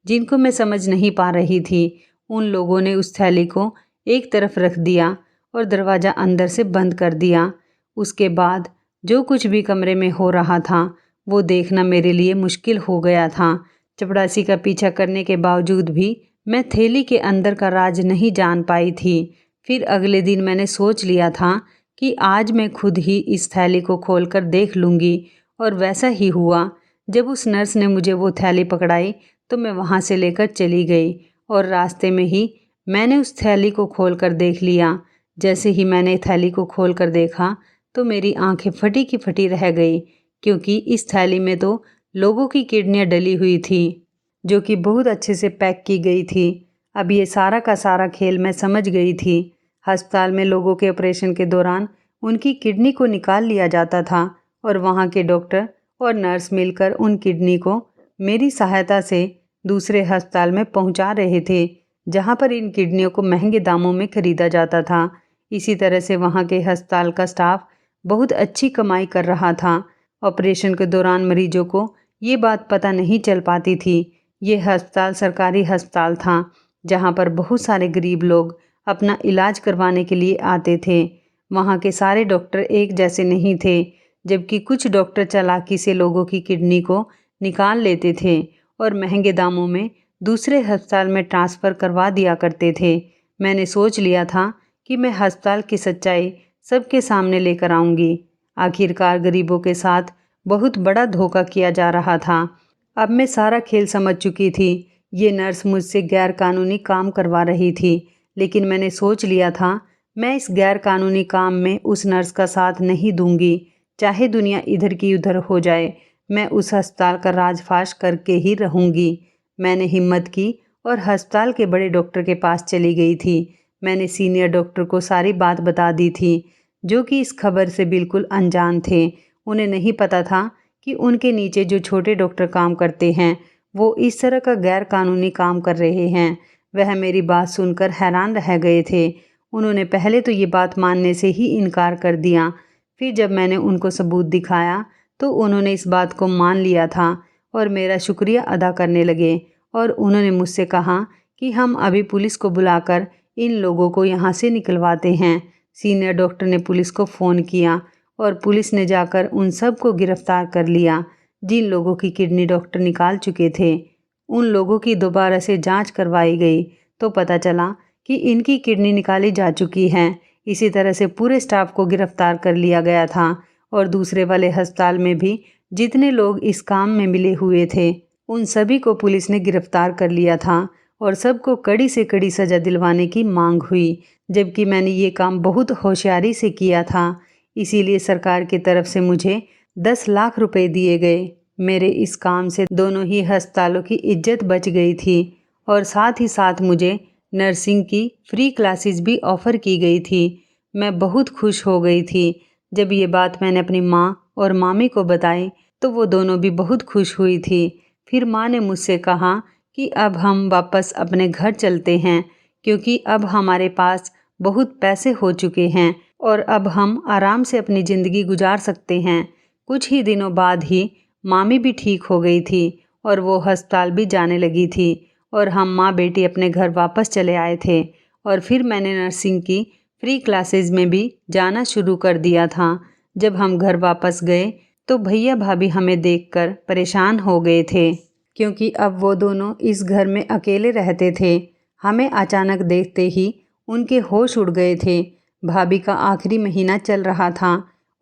जिनको मैं समझ नहीं पा रही थी। उन लोगों ने उस थैली को एक तरफ रख दिया और दरवाज़ा अंदर से बंद कर दिया। उसके बाद जो कुछ भी कमरे में हो रहा था वो देखना मेरे लिए मुश्किल हो गया था। चपरासी का पीछा करने के बावजूद भी मैं थैली के अंदर का राज नहीं जान पाई थी। फिर अगले दिन मैंने सोच लिया था कि आज मैं खुद ही इस थैली को खोलकर देख लूँगी। और वैसा ही हुआ। जब उस नर्स ने मुझे वो थैली पकड़ाई तो मैं वहाँ से लेकर चली गई और रास्ते में ही मैंने उस थैली को खोलकर देख लिया। जैसे ही मैंने थैली को खोलकर देखा तो मेरी आंखें फटी की फटी रह गई, क्योंकि इस थैली में तो लोगों की किडनियाँ डली हुई थी जो कि बहुत अच्छे से पैक की गई थी। अब ये सारा का सारा खेल मैं समझ गई थी। अस्पताल में लोगों के ऑपरेशन के दौरान उनकी किडनी को निकाल लिया जाता था और वहाँ के डॉक्टर और नर्स मिलकर उन किडनी को मेरी सहायता से दूसरे अस्पताल में पहुँचा रहे थे, जहाँ पर इन किडनियों को महंगे दामों में खरीदा जाता था। इसी तरह से वहाँ के अस्पताल का स्टाफ बहुत अच्छी कमाई कर रहा था। ऑपरेशन के दौरान मरीजों को ये बात पता नहीं चल पाती थी। ये अस्पताल सरकारी अस्पताल था जहाँ पर बहुत सारे गरीब लोग अपना इलाज करवाने के लिए आते थे। वहाँ के सारे डॉक्टर एक जैसे नहीं थे, जबकि कुछ डॉक्टर चालाकी से लोगों की किडनी को निकाल लेते थे और महंगे दामों में दूसरे अस्पताल में ट्रांसफ़र करवा दिया करते थे। मैंने सोच लिया था कि मैं अस्पताल की सच्चाई सबके सामने लेकर आऊँगी। आखिरकार गरीबों के साथ बहुत बड़ा धोखा किया जा रहा था। अब मैं सारा खेल समझ चुकी थी। ये नर्स मुझसे गैर कानूनी काम करवा रही थी, लेकिन मैंने सोच लिया था मैं इस गैर कानूनी काम में उस नर्स का साथ नहीं दूंगी। चाहे दुनिया इधर की उधर हो जाए, मैं उस अस्पताल का राजफाश करके ही रहूंगी। मैंने हिम्मत की और अस्पताल के बड़े डॉक्टर के पास चली गई थी। मैंने सीनियर डॉक्टर को सारी बात बता दी थी, जो कि इस खबर से बिल्कुल अनजान थे। उन्हें नहीं पता था कि उनके नीचे जो छोटे डॉक्टर काम करते हैं वो इस तरह का गैर कानूनी काम कर रहे हैं। वह मेरी बात सुनकर हैरान रह गए थे। उन्होंने पहले तो ये बात मानने से ही इनकार कर दिया। फिर जब मैंने उनको सबूत दिखाया तो उन्होंने इस बात को मान लिया था और मेरा शुक्रिया अदा करने लगे। और उन्होंने मुझसे कहा कि हम अभी पुलिस को बुलाकर इन लोगों को यहाँ से निकलवाते हैं। सीनियर डॉक्टर ने पुलिस को फ़ोन किया और पुलिस ने जाकर उन सब को गिरफ्तार कर लिया जिन लोगों की किडनी डॉक्टर निकाल चुके थे। उन लोगों की दोबारा से जांच करवाई गई तो पता चला कि इनकी किडनी निकाली जा चुकी है। इसी तरह से पूरे स्टाफ को गिरफ्तार कर लिया गया था और दूसरे वाले अस्पताल में भी जितने लोग इस काम में मिले हुए थे उन सभी को पुलिस ने गिरफ्तार कर लिया था और सबको कड़ी से कड़ी सज़ा दिलवाने की मांग हुई, जबकि मैंने ये काम बहुत होशियारी से किया था। इसीलिए सरकार की तरफ से मुझे 10 लाख रुपए दिए गए। मेरे इस काम से दोनों ही अस्पतालों की इज्जत बच गई थी और साथ ही साथ मुझे नर्सिंग की फ्री क्लासेस भी ऑफ़र की गई थी। मैं बहुत खुश हो गई थी। जब ये बात मैंने अपनी माँ और मामी को बताई तो वो दोनों भी बहुत खुश हुई थी। फिर माँ ने मुझसे कहा कि अब हम वापस अपने घर चलते हैं, क्योंकि अब हमारे पास बहुत पैसे हो चुके हैं और अब हम आराम से अपनी ज़िंदगी गुजार सकते हैं। कुछ ही दिनों बाद ही मामी भी ठीक हो गई थी और वो अस्पताल भी जाने लगी थी और हम माँ बेटी अपने घर वापस चले आए थे। और फिर मैंने नर्सिंग की फ्री क्लासेस में भी जाना शुरू कर दिया था। जब हम घर वापस गए तो भैया भाभी हमें देखकर परेशान हो गए थे, क्योंकि अब वो दोनों इस घर में अकेले रहते थे। हमें अचानक देखते ही उनके होश उड़ गए थे। भाभी का आखिरी महीना चल रहा था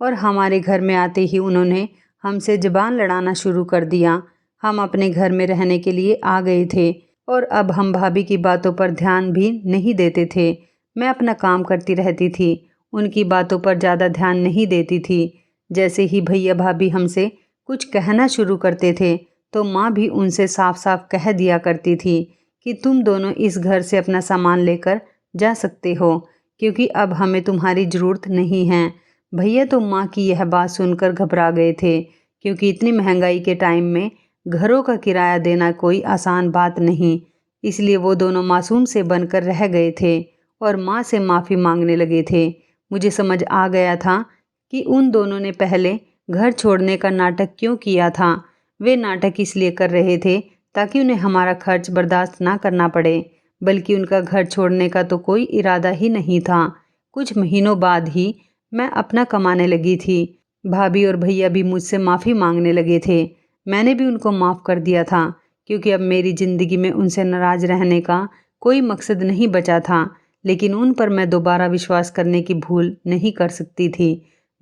और हमारे घर में आते ही उन्होंने हमसे ज़बान लड़ाना शुरू कर दिया। हम अपने घर में रहने के लिए आ गए थे और अब हम भाभी की बातों पर ध्यान भी नहीं देते थे। मैं अपना काम करती रहती थी, उनकी बातों पर ज़्यादा ध्यान नहीं देती थी। जैसे ही भैया भाभी हमसे कुछ कहना शुरू करते थे तो माँ भी उनसे साफ साफ कह दिया करती थी कि तुम दोनों इस घर से अपना सामान लेकर जा सकते हो, क्योंकि अब हमें तुम्हारी ज़रूरत नहीं है। भैया तो माँ की यह बात सुनकर घबरा गए थे, क्योंकि इतनी महंगाई के टाइम में घरों का किराया देना कोई आसान बात नहीं। इसलिए वो दोनों मासूम से बनकर रह गए थे और माँ से माफ़ी मांगने लगे थे। मुझे समझ आ गया था कि उन दोनों ने पहले घर छोड़ने का नाटक क्यों किया था। वे नाटक इसलिए कर रहे थे ताकि उन्हें हमारा खर्च बर्दाश्त ना करना पड़े, बल्कि उनका घर छोड़ने का तो कोई इरादा ही नहीं था। कुछ महीनों बाद ही मैं अपना कमाने लगी थी। भाभी और भैया भी मुझसे माफ़ी मांगने लगे थे। मैंने भी उनको माफ़ कर दिया था, क्योंकि अब मेरी ज़िंदगी में उनसे नाराज़ रहने का कोई मकसद नहीं बचा था। लेकिन उन पर मैं दोबारा विश्वास करने की भूल नहीं कर सकती थी।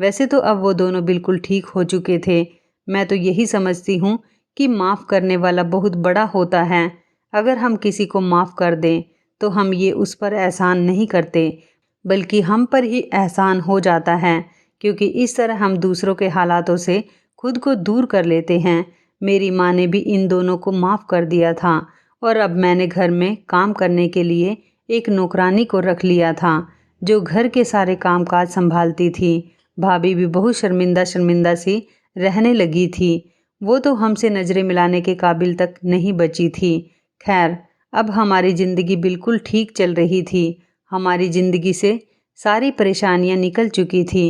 वैसे तो अब वो दोनों बिल्कुल ठीक हो चुके थे। मैं तो यही समझती हूँ कि माफ़ करने वाला बहुत बड़ा होता है। अगर हम किसी को माफ़ कर दें तो हम ये उस पर एहसान नहीं करते, बल्कि हम पर ही एहसान हो जाता है, क्योंकि इस तरह हम दूसरों के हालातों से खुद को दूर कर लेते हैं। मेरी माँ ने भी इन दोनों को माफ़ कर दिया था और अब मैंने घर में काम करने के लिए एक नौकरानी को रख लिया था, जो घर के सारे कामकाज संभालती थी। भाभी भी बहुत शर्मिंदा शर्मिंदा सी रहने लगी थी। वो तो हमसे नज़रें मिलाने के काबिल तक नहीं बची थी। खैर, अब हमारी ज़िंदगी बिल्कुल ठीक चल रही थी। हमारी ज़िंदगी से सारी परेशानियां निकल चुकी थी।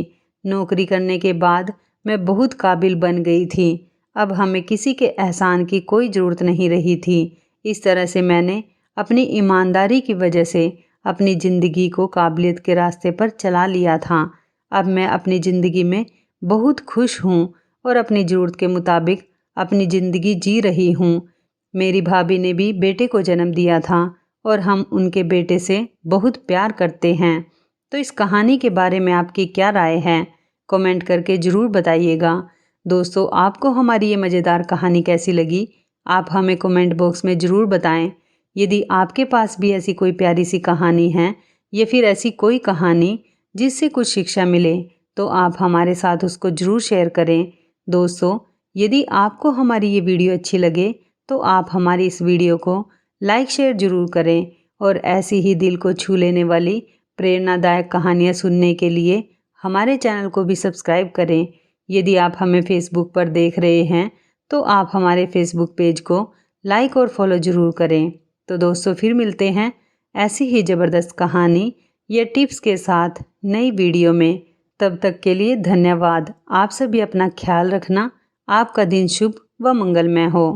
नौकरी करने के बाद मैं बहुत काबिल बन गई थी। अब हमें किसी के एहसान की कोई ज़रूरत नहीं रही थी। इस तरह से मैंने अपनी ईमानदारी की वजह से अपनी ज़िंदगी को काबिलियत के रास्ते पर चला लिया था। अब मैं अपनी ज़िंदगी में बहुत खुश हूँ और अपनी ज़रूरत के मुताबिक अपनी ज़िंदगी जी रही हूँ। मेरी भाभी ने भी बेटे को जन्म दिया था और हम उनके बेटे से बहुत प्यार करते हैं। तो इस कहानी के बारे में आपकी क्या राय है? कमेंट करके ज़रूर बताइएगा। दोस्तों, आपको हमारी ये मज़ेदार कहानी कैसी लगी? आप हमें कमेंट बॉक्स में ज़रूर बताएं। यदि आपके पास भी ऐसी कोई प्यारी सी कहानी है या फिर ऐसी कोई कहानी जिससे कुछ शिक्षा मिले, तो आप हमारे साथ उसको ज़रूर शेयर करें। दोस्तों, यदि आपको हमारी ये वीडियो अच्छी लगे तो आप हमारी इस वीडियो को लाइक शेयर ज़रूर करें और ऐसी ही दिल को छू लेने वाली प्रेरणादायक कहानियाँ सुनने के लिए हमारे चैनल को भी सब्सक्राइब करें। यदि आप हमें फेसबुक पर देख रहे हैं तो आप हमारे फेसबुक पेज को लाइक और फॉलो ज़रूर करें। तो दोस्तों, फिर मिलते हैं ऐसी ही ज़बरदस्त कहानी या टिप्स के साथ नई वीडियो में। तब तक के लिए धन्यवाद। आप सभी अपना ख्याल रखना। आपका दिन शुभ व मंगलमय हो।